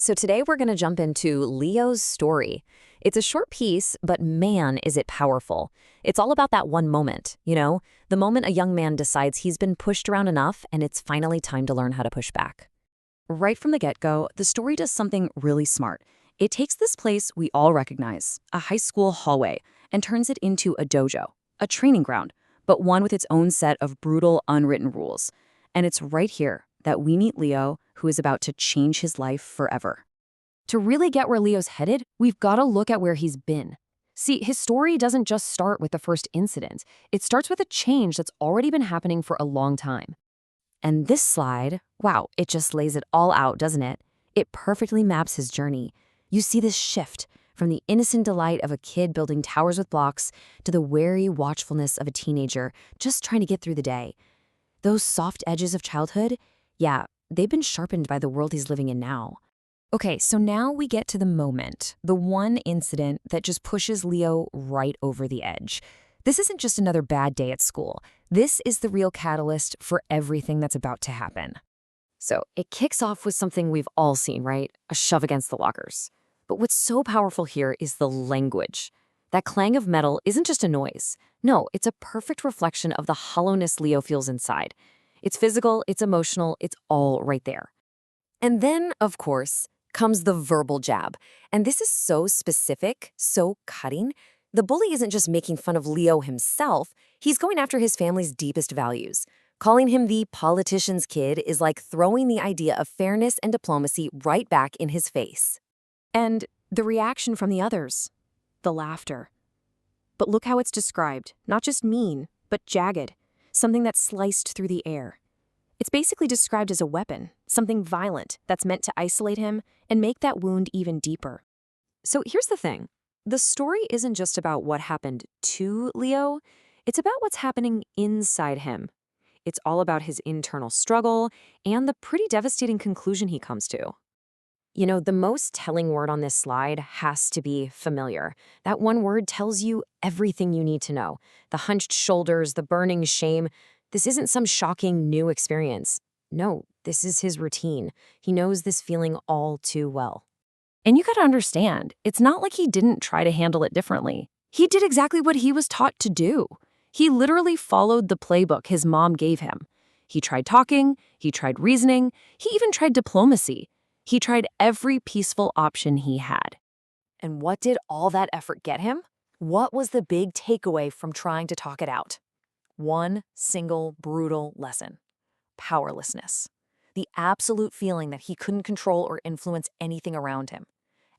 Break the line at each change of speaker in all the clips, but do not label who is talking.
So today we're going to jump into Leo's story. It's a short piece, but man, is it powerful. It's all about that one moment, the moment a young man decides he's been pushed around enough and it's finally time to learn how to push back. Right from the get-go, the story does something really smart. It takes this place we all recognize, a high school hallway, and turns it into a dojo, a training ground, but one with its own set of brutal, unwritten rules. And it's right here that we meet Leo, who is about to change his life forever. To really get where Leo's headed, we've got to look at where he's been. See, his story doesn't just start with the first incident. It starts with a change that's already been happening for a long time. And this slide, wow, it just lays it all out, doesn't it? It perfectly maps his journey. You see this shift from the innocent delight of a kid building towers with blocks to the wary watchfulness of a teenager just trying to get through the day. Those soft edges of childhood, yeah, they've been sharpened by the world he's living in now. Okay, so now we get to the moment, the one incident that just pushes Leo right over the edge. This isn't just another bad day at school. This is the real catalyst for everything that's about to happen. So it kicks off with something we've all seen, right? A shove against the lockers. But what's so powerful here is the language. That clang of metal isn't just a noise. No, it's a perfect reflection of the hollowness Leo feels inside. It's physical, it's emotional, it's all right there. And then, of course, comes the verbal jab. And this is so specific, so cutting. The bully isn't just making fun of Leo himself, he's going after his family's deepest values. Calling him the politician's kid is like throwing the idea of fairness and diplomacy right back in his face. And the reaction from the others, the laughter. But look how it's described, not just mean, but jagged, something that's sliced through the air. It's basically described as a weapon, something violent that's meant to isolate him and make that wound even deeper. So here's the thing. The story isn't just about what happened to Leo, it's about what's happening inside him. It's all about his internal struggle and the pretty devastating conclusion he comes to. The most telling word on this slide has to be familiar. That one word tells you everything you need to know. The hunched shoulders, the burning shame. This isn't some shocking new experience. No, this is his routine. He knows this feeling all too well. And you gotta understand, it's not like he didn't try to handle it differently. He did exactly what he was taught to do. He literally followed the playbook his mom gave him. He tried talking, he tried reasoning, he even tried diplomacy. He tried every peaceful option he had. And what did all that effort get him? What was the big takeaway from trying to talk it out? One single brutal lesson: powerlessness. The absolute feeling that he couldn't control or influence anything around him.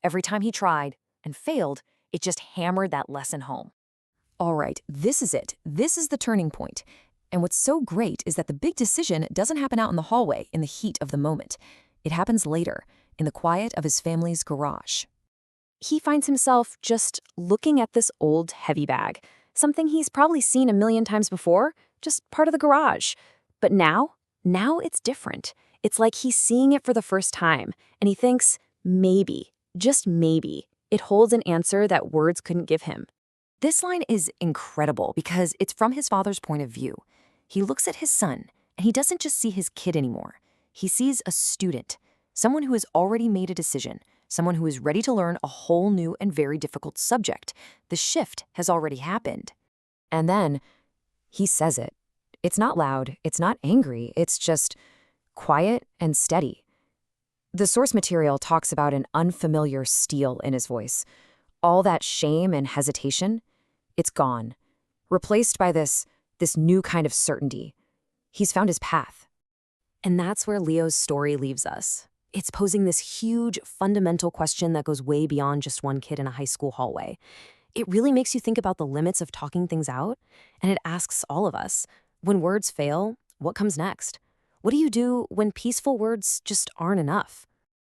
Every time he tried and failed, it just hammered that lesson home. All right, this is it. This is the turning point. And what's so great is that the big decision doesn't happen out in the hallway in the heat of the moment. It happens later, in the quiet of his family's garage. He finds himself just looking at this old heavy bag, something he's probably seen a million times before, just part of the garage. But now it's different. It's like he's seeing it for the first time, and he thinks, maybe, just maybe, it holds an answer that words couldn't give him. This line is incredible because it's from his father's point of view. He looks at his son, and he doesn't just see his kid anymore. He sees a student, someone who has already made a decision, someone who is ready to learn a whole new and very difficult subject. The shift has already happened. And then he says it. It's not loud, it's not angry, it's just quiet and steady. The source material talks about an unfamiliar steel in his voice. All that shame and hesitation, it's gone, replaced by this new kind of certainty. He's found his path. And that's where Leo's story leaves us. It's posing this huge, fundamental question that goes way beyond just one kid in a high school hallway. It really makes you think about the limits of talking things out, and it asks all of us, when words fail, what comes next? What do you do when peaceful words just aren't enough?